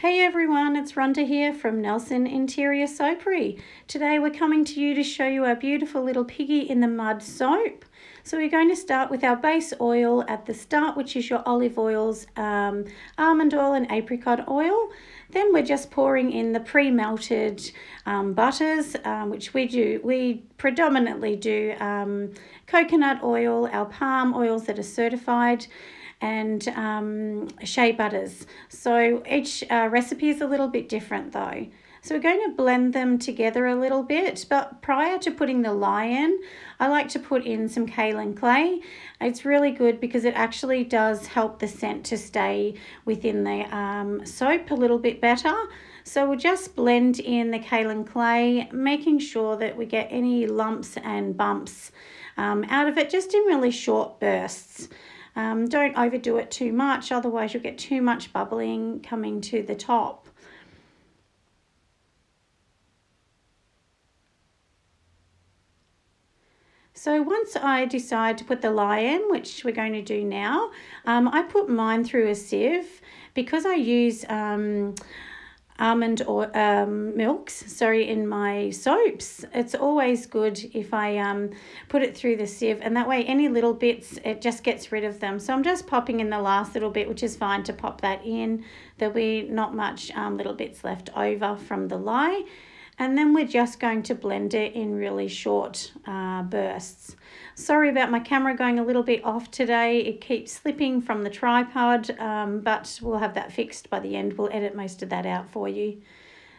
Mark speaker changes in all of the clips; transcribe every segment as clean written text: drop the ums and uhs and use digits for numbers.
Speaker 1: Hey everyone, it's Rhonda here from Nelson Interior Soapery. Today we're coming to you to show you our beautiful little Piggy in the Mud soap. So we're going to start with our base oil at the start, which is your olive oils, almond oil and apricot oil. Then we're just pouring in the pre-melted butters, which we predominantly do coconut oil, our palm oils that are certified, and shea butters. So each recipe is a little bit different though. So we're going to blend them together a little bit, but prior to putting the lye in, I like to put in some kaolin clay. It's really good because it actually does help the scent to stay within the soap a little bit better. So we'll just blend in the kaolin clay, making sure that we get any lumps and bumps out of it, just in really short bursts. Don't overdo it too much, otherwise you'll get too much bubbling coming to the top. So once I decide to put the lye in, which we're going to do now, I put mine through a sieve because I use almond or milks in my soaps. It's always good if I put it through the sieve, and that way any little bits, it just gets rid of them. So I'm just popping in the last little bit, which is fine to pop that in. There'll be not much little bits left over from the lye, and then we're just going to blend it in really short bursts. Sorry about my camera going a little bit off today. It keeps slipping from the tripod, but we'll have that fixed by the end. We'll edit most of that out for you.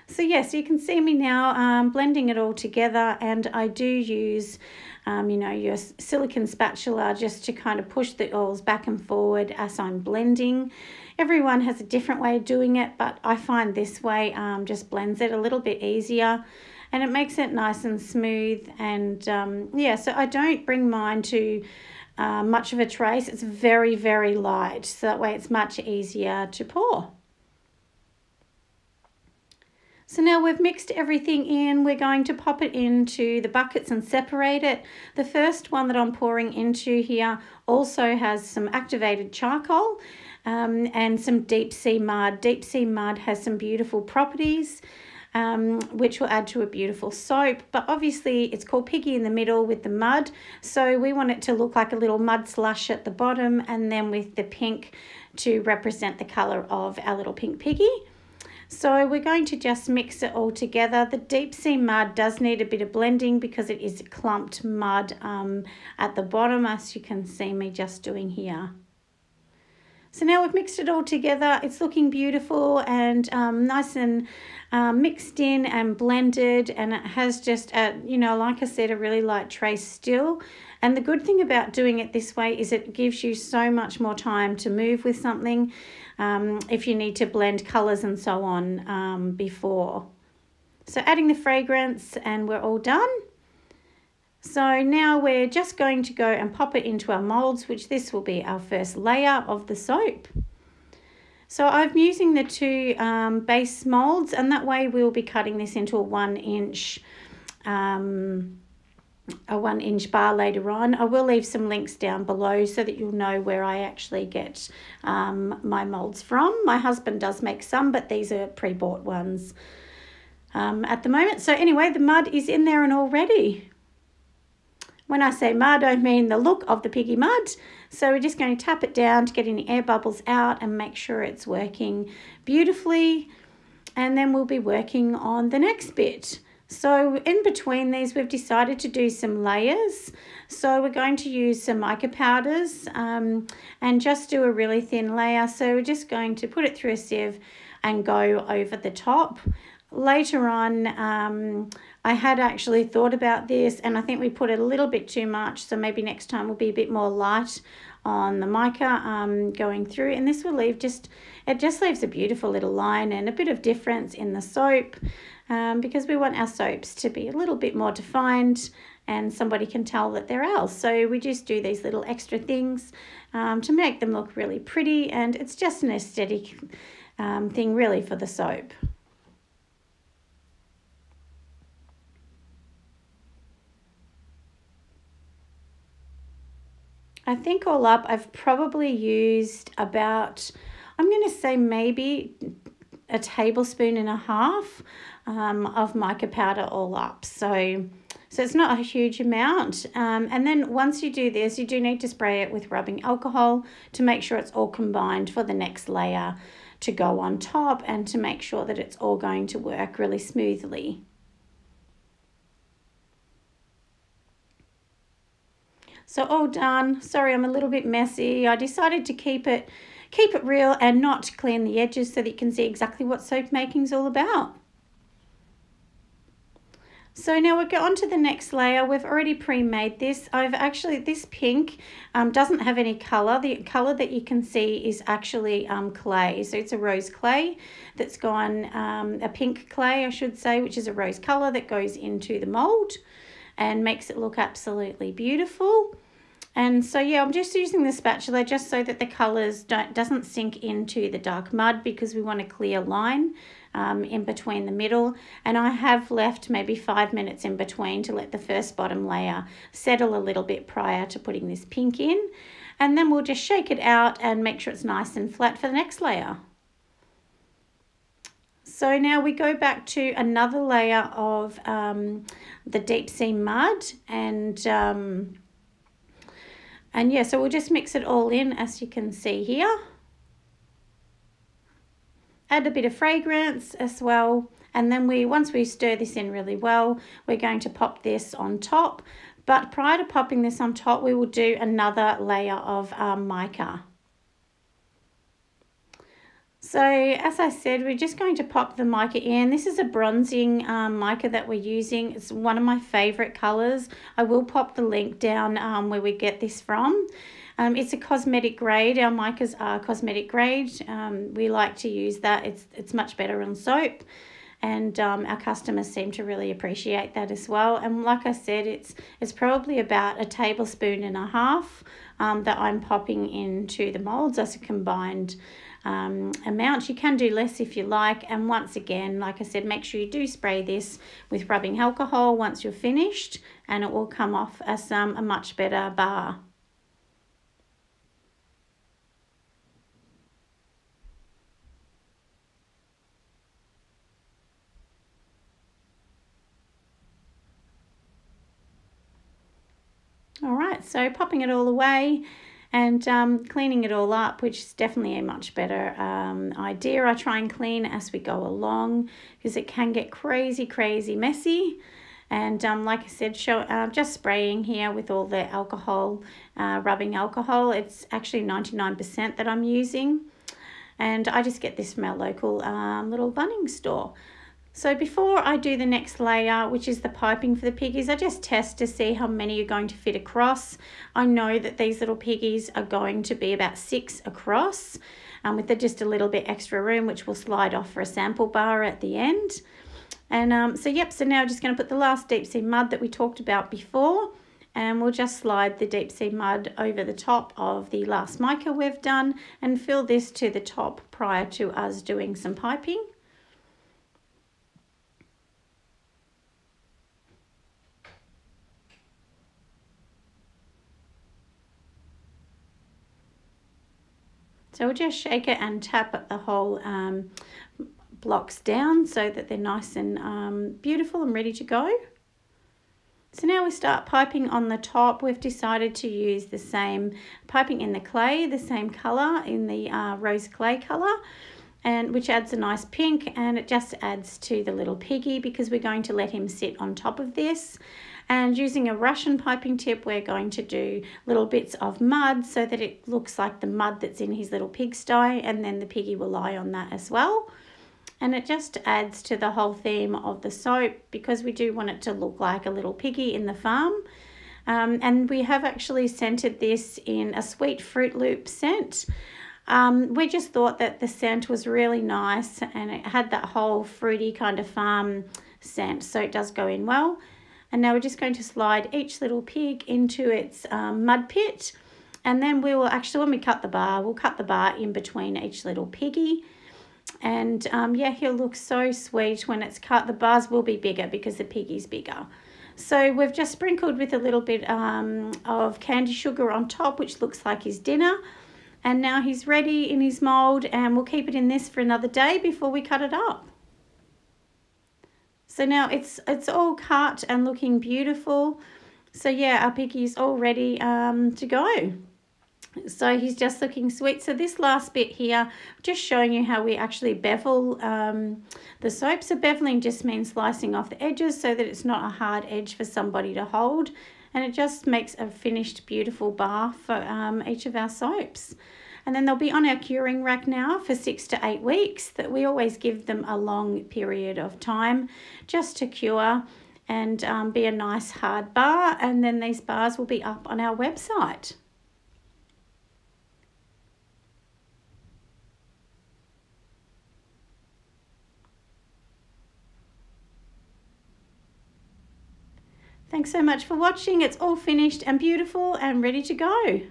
Speaker 1: So yes, you can see me now blending it all together, and I do use your silicone spatula just to kind of push the oils back and forward as I'm blending. Everyone has a different way of doing it, but I find this way just blends it a little bit easier, and it makes it nice and smooth. And so I don't bring mine to much of a trace. It's very, very light, so that way it's much easier to pour. So now we've mixed everything in, we're going to pop it into the buckets and separate it. The first one that I'm pouring into here also has some activated charcoal and some deep sea mud. Deep sea mud has some beautiful properties which will add to a beautiful soap, but obviously it's called Piggy in the middle with the mud, so we want it to look like a little mud slush at the bottom, and then with the pink to represent the colour of our little pink Piggy. So we're going to just mix it all together. The deep sea mud does need a bit of blending because it is clumped mud at the bottom, as you can see me just doing here. So now we've mixed it all together. It's looking beautiful and nice and mixed in and blended, and it has just, like I said, a really light trace still. And the good thing about doing it this way is it gives you so much more time to move with something if you need to blend colours and so on before. So adding the fragrance, and we're all done. So now we're just going to go and pop it into our moulds, which this will be our first layer of the soap. So I'm using the two base moulds, and that way we'll be cutting this into a 1 inch bar later on. I will leave some links down below so that you'll know where I actually get my moulds from. My husband does make some, but these are pre-bought ones at the moment. So anyway, the mud is in there and all ready. When I say mud, I mean the look of the Piggy mud. So we're just going to tap it down to get any air bubbles out and make sure it's working beautifully. And then we'll be working on the next bit. So in between these, we've decided to do some layers. So we're going to use some mica powders and just do a really thin layer. So we're just going to put it through a sieve and go over the top. Later on, I had actually thought about this, and I think we put it a little bit too much, so maybe next time we'll be a bit more light on the mica going through, and this will leave it just leaves a beautiful little line and a bit of difference in the soap, because we want our soaps to be a little bit more defined and somebody can tell that they're ours. So we just do these little extra things to make them look really pretty, and it's just an aesthetic thing really for the soap. I think all up I've probably used about, I'm going to say maybe a tablespoon and a half of mica powder all up. So it's not a huge amount. And then once you do this, you do need to spray it with rubbing alcohol to make sure it's all combined for the next layer to go on top and to make sure that it's all going to work really smoothly. So all done. Sorry, I'm a little bit messy. I decided to keep it real and not clean the edges so that you can see exactly what soap making is all about. So now we'll go on to the next layer. We've already pre-made this. This pink doesn't have any colour. The colour that you can see is actually clay. So it's a rose clay that's gone, a pink clay I should say, which is a rose colour that goes into the mould and makes it look absolutely beautiful. And so yeah, I'm just using the spatula just so that the colours doesn't sink into the dark mud, because we want a clear line in between the middle. And I have left maybe 5 minutes in between to let the first bottom layer settle a little bit prior to putting this pink in. And then we'll just shake it out and make sure it's nice and flat for the next layer. So now we go back to another layer of the deep sea mud, and yeah, so we'll just mix it all in, as you can see here. Add a bit of fragrance as well, and then once we stir this in really well, we're going to pop this on top. But prior to popping this on top, we will do another layer of mica. So as I said, we're just going to pop the mica in. This is a bronzing mica that we're using. It's one of my favourite colours. I will pop the link down where we get this from. It's a cosmetic grade. Our micas are cosmetic grade. We like to use that. It's much better on soap. And our customers seem to really appreciate that as well. And like I said, it's probably about a tablespoon and a half that I'm popping into the moulds as a combined amount. You can do less if you like. And once again, like I said, make sure you do spray this with rubbing alcohol once you're finished, and it will come off as a much better bar. All right, so popping it all away and cleaning it all up, which is definitely a much better idea. I try and clean as we go along because it can get crazy messy. And like I said, just spraying here with all the alcohol, rubbing alcohol. It's actually 99% that I'm using. And I just get this from our local little Bunnings store. So before I do the next layer, which is the piping for the piggies, I just test to see how many you're going to fit across. I know that these little piggies are going to be about 6 across, with just a little bit extra room, which will slide off for a sample bar at the end. And so now I'm just going to put the last deep sea mud that we talked about before, and we'll just slide the deep sea mud over the top of the last mica we've done and fill this to the top prior to us doing some piping. So we'll just shake it and tap the whole blocks down so that they're nice and beautiful and ready to go. So now we start piping on the top. We've decided to use the same piping in the clay, the same colour in the rose clay colour, and which adds a nice pink, and it just adds to the little piggy because we're going to let him sit on top of this. And using a Russian piping tip, we're going to do little bits of mud so that it looks like the mud that's in his little pigsty, and then the piggy will lie on that as well. And it just adds to the whole theme of the soap because we do want it to look like a little piggy in the farm. And we have actually scented this in a sweet Fruit Loop scent. We just thought that the scent was really nice and it had that whole fruity kind of farm scent, so it does go in well. And now we're just going to slide each little pig into its mud pit, and then we will actually, when we cut the bar, we'll cut the bar in between each little piggy. And yeah, he'll look so sweet when it's cut. The bars will be bigger because the piggy's bigger. So we've just sprinkled with a little bit of candy sugar on top, which looks like his dinner. And now he's ready in his mould, and we'll keep it in this for another day before we cut it up. So now it's all cut and looking beautiful. So yeah, our Piggy's all ready to go. So he's just looking sweet. So this last bit here, just showing you how we actually bevel the soap. So beveling just means slicing off the edges so that it's not a hard edge for somebody to hold. And it just makes a finished beautiful bar for each of our soaps. And then they'll be on our curing rack now for 6 to 8 weeks. That we always give them a long period of time just to cure and be a nice hard bar. And then these bars will be up on our website. Thanks so much for watching. It's all finished and beautiful and ready to go.